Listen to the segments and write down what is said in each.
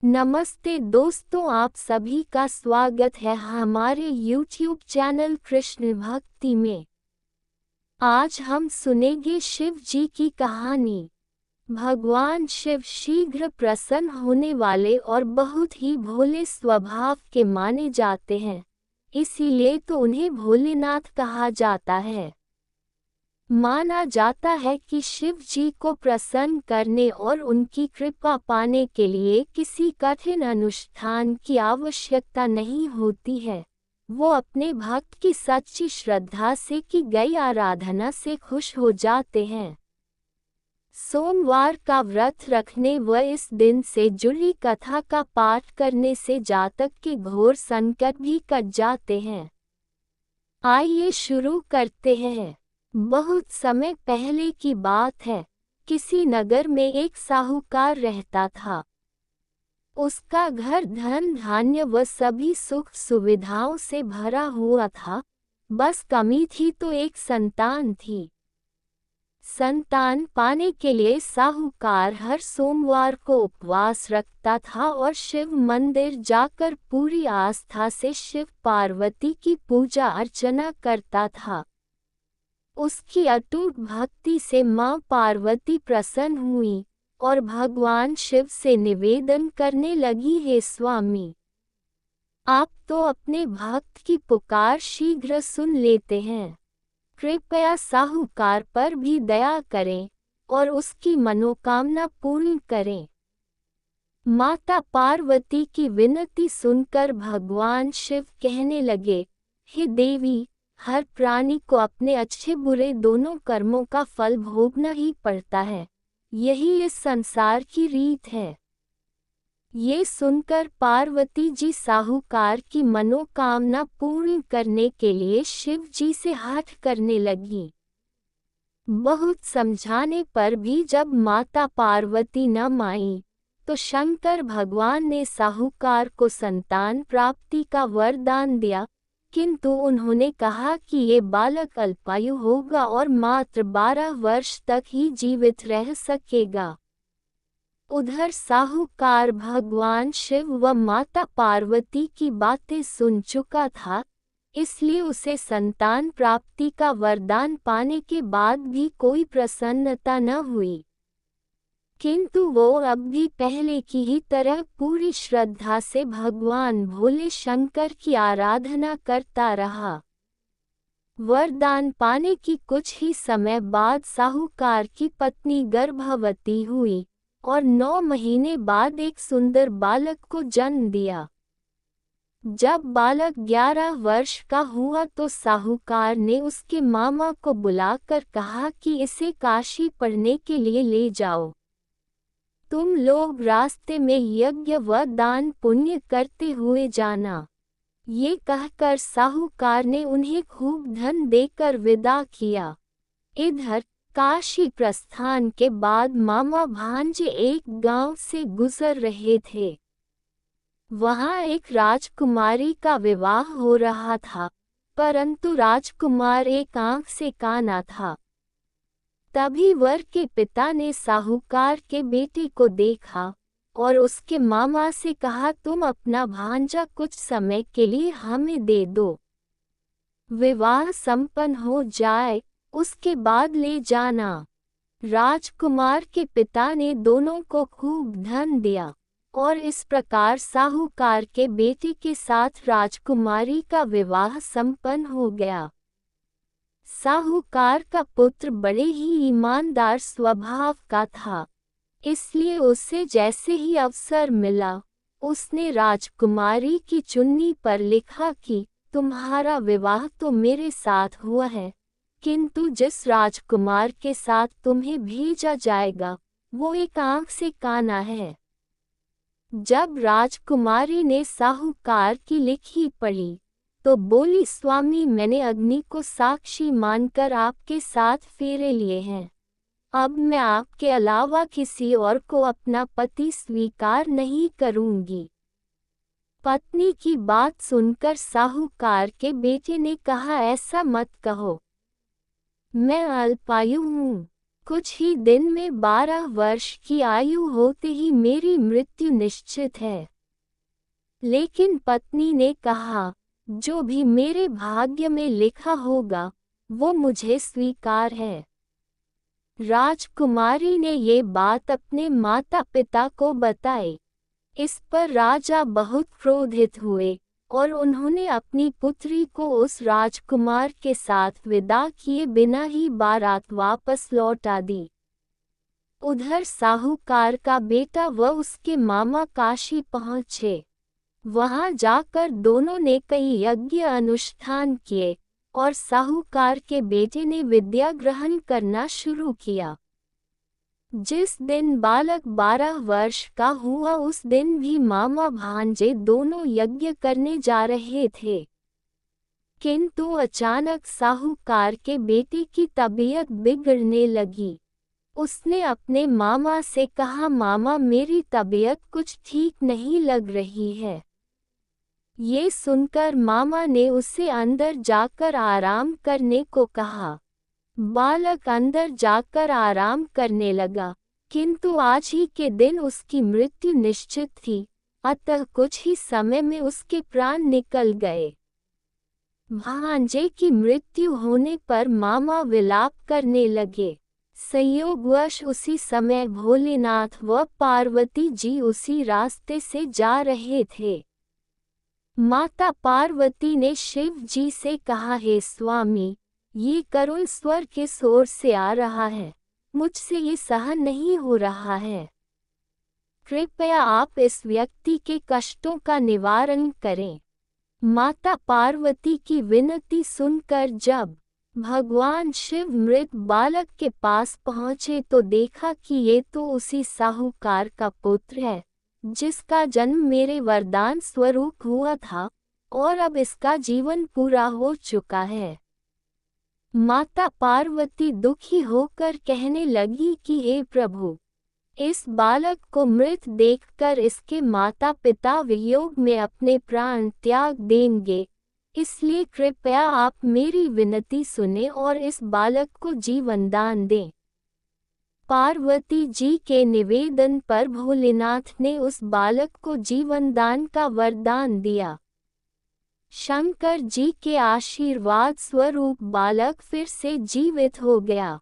नमस्ते दोस्तों, आप सभी का स्वागत है हमारे YouTube चैनल कृष्ण भक्ति में। आज हम सुनेंगे शिव जी की कहानी। भगवान शिव शीघ्र प्रसन्न होने वाले और बहुत ही भोले स्वभाव के माने जाते हैं, इसीलिए तो उन्हें भोलेनाथ कहा जाता है। माना जाता है कि शिव जी को प्रसन्न करने और उनकी कृपा पाने के लिए किसी कठिन अनुष्ठान की आवश्यकता नहीं होती है। वो अपने भक्त की सच्ची श्रद्धा से की गई आराधना से खुश हो जाते हैं। सोमवार का व्रत रखने व इस दिन से जुड़ी कथा का पाठ करने से जातक के घोर संकट भी कट जाते हैं। आइए शुरू करते हैं। बहुत समय पहले की बात है। किसी नगर में एक साहूकार रहता था। उसका घर धन धान्य व सभी सुख सुविधाओं से भरा हुआ था। बस कमी थी तो एक संतान थी। संतान पाने के लिए साहूकार हर सोमवार को उपवास रखता था और शिव मंदिर जाकर पूरी आस्था से शिव पार्वती की पूजा अर्चना करता था। उसकी अटूट भक्ति से मां पार्वती प्रसन्न हुई और भगवान शिव से निवेदन करने लगी, हे स्वामी, आप तो अपने भक्त की पुकार शीघ्र सुन लेते हैं। कृपया साहूकार पर भी दया करें और उसकी मनोकामना पूर्ण करें। माता पार्वती की विनती सुनकर भगवान शिव कहने लगे, हे देवी, हर प्राणी को अपने अच्छे बुरे दोनों कर्मों का फल भोगना ही पड़ता है। यही इस संसार की रीत है। ये सुनकर पार्वती जी साहूकार की मनोकामना पूर्ण करने के लिए शिव जी से हठ करने लगी। बहुत समझाने पर भी जब माता पार्वती न मानी, तो शंकर भगवान ने साहूकार को संतान प्राप्ति का वरदान दिया, किंतु उन्होंने कहा कि ये बालक अल्पायु होगा और मात्र 12 वर्ष तक ही जीवित रह सकेगा। उधर साहूकार भगवान शिव व माता पार्वती की बातें सुन चुका था, इसलिए उसे संतान प्राप्ति का वरदान पाने के बाद भी कोई प्रसन्नता न हुई, किंतु वो अब भी पहले की ही तरह पूरी श्रद्धा से भगवान भोले शंकर की आराधना करता रहा। वरदान पाने की कुछ ही समय बाद साहूकार की पत्नी गर्भवती हुई और 9 महीने बाद एक सुंदर बालक को जन्म दिया। जब बालक 11 वर्ष का हुआ तो साहूकार ने उसके मामा को बुलाकर कहा कि इसे काशी पढ़ने के लिए ले जाओ। तुम लोग रास्ते में यज्ञ व दान पुण्य करते हुए जाना। ये कहकर साहूकार ने उन्हें खूब धन देकर विदा किया। इधर काशी प्रस्थान के बाद मामा भांजे एक गांव से गुजर रहे थे। वहां एक राजकुमारी का विवाह हो रहा था, परंतु राजकुमार एक आंख से काना था। तभी वर के पिता ने साहूकार के बेटे को देखा और उसके मामा से कहा, तुम अपना भांजा कुछ समय के लिए हमें दे दो। विवाह संपन्न हो जाए उसके बाद ले जाना। राजकुमार के पिता ने दोनों को खूब धन दिया और इस प्रकार साहूकार के बेटे के साथ राजकुमारी का विवाह संपन्न हो गया। साहूकार का पुत्र बड़े ही ईमानदार स्वभाव का था, इसलिए उसे जैसे ही अवसर मिला, उसने राजकुमारी की चुन्नी पर लिखा कि तुम्हारा विवाह तो मेरे साथ हुआ है, किंतु जिस राजकुमार के साथ तुम्हें भेजा जाएगा वो एक आंख से काना है। जब राजकुमारी ने साहूकार की लिखी पढ़ी तो बोली, स्वामी, मैंने अग्नि को साक्षी मानकर आपके साथ फेरे लिए हैं। अब मैं आपके अलावा किसी और को अपना पति स्वीकार नहीं करूंगी। पत्नी की बात सुनकर साहूकार के बेटे ने कहा, ऐसा मत कहो, मैं अल्पायु हूँ। कुछ ही दिन में 12 वर्ष की आयु होते ही मेरी मृत्यु निश्चित है। लेकिन पत्नी ने कहा, जो भी मेरे भाग्य में लिखा होगा वो मुझे स्वीकार है। राजकुमारी ने ये बात अपने माता पिता को बताई। इस पर राजा बहुत क्रोधित हुए और उन्होंने अपनी पुत्री को उस राजकुमार के साथ विदा किए बिना ही बारात वापस लौटा दी। उधर साहूकार का बेटा व उसके मामा काशी पहुँचे। वहां जाकर दोनों ने कई यज्ञ अनुष्ठान किए और साहूकार के बेटे ने विद्या ग्रहण करना शुरू किया। जिस दिन बालक 12 वर्ष का हुआ उस दिन भी मामा भांजे दोनों यज्ञ करने जा रहे थे। किंतु अचानक साहूकार के बेटे की तबीयत बिगड़ने लगी। उसने अपने मामा से कहा, मामा मेरी तबीयत कुछ ठीक नहीं लग रही है। ये सुनकर मामा ने उसे अंदर जाकर आराम करने को कहा। बालक अंदर जाकर आराम करने लगा, किंतु आज ही के दिन उसकी मृत्यु निश्चित थी, अतः कुछ ही समय में उसके प्राण निकल गए। भांजे की मृत्यु होने पर मामा विलाप करने लगे। संयोगवश उसी समय भोलेनाथ व पार्वती जी उसी रास्ते से जा रहे थे। माता पार्वती ने शिव जी से कहा, हे स्वामी, ये करुण स्वर किस ओर से आ रहा है, मुझसे ये सहन नहीं हो रहा है। कृपया आप इस व्यक्ति के कष्टों का निवारण करें। माता पार्वती की विनती सुनकर जब भगवान शिव मृत बालक के पास पहुँचे तो देखा कि ये तो उसी साहूकार का पुत्र है जिसका जन्म मेरे वरदान स्वरूप हुआ था और अब इसका जीवन पूरा हो चुका है। माता पार्वती दुखी होकर कहने लगी कि हे प्रभु, इस बालक को मृत देखकर इसके माता पिता वियोग में अपने प्राण त्याग देंगे, इसलिए कृपया आप मेरी विनती सुने और इस बालक को जीवन दान दें। पार्वती जी के निवेदन पर भोलेनाथ ने उस बालक को जीवन दान का वरदान दिया। शंकर जी के आशीर्वाद स्वरूप बालक फिर से जीवित हो गया।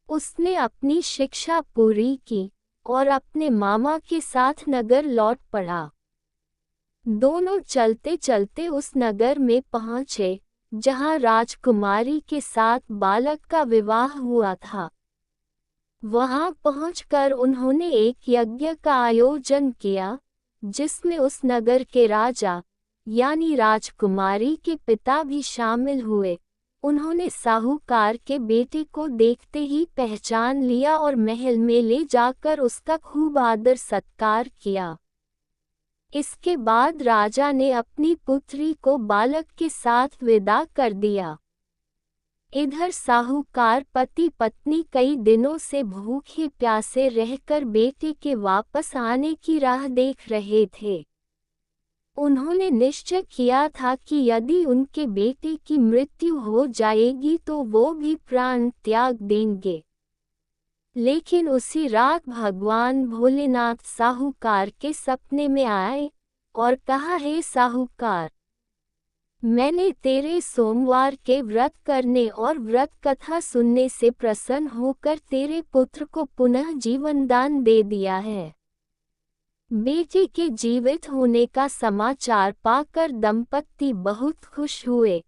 उसने अपनी शिक्षा पूरी की और अपने मामा के साथ नगर लौट पड़ा। दोनों चलते चलते उस नगर में पहुँचे जहाँ राजकुमारी के साथ बालक का विवाह हुआ था। वहां पहुंचकर उन्होंने एक यज्ञ का आयोजन किया जिसमें उस नगर के राजा यानी राजकुमारी के पिता भी शामिल हुए। उन्होंने साहूकार के बेटे को देखते ही पहचान लिया और महल में ले जाकर उसका खूब आदर सत्कार किया। इसके बाद राजा ने अपनी पुत्री को बालक के साथ विदा कर दिया। इधर साहूकार पति पत्नी कई दिनों से भूखे प्यासे रहकर बेटे के वापस आने की राह देख रहे थे। उन्होंने निश्चय किया था कि यदि उनके बेटे की मृत्यु हो जाएगी तो वो भी प्राण त्याग देंगे। लेकिन उसी रात भगवान भोलेनाथ साहूकार के सपने में आए और कहा, हे साहूकार, मैंने तेरे सोमवार के व्रत करने और व्रत कथा सुनने से प्रसन्न होकर तेरे पुत्र को पुनः जीवन दान दे दिया है। बेटे के जीवित होने का समाचार पाकर दंपत्ति बहुत खुश हुए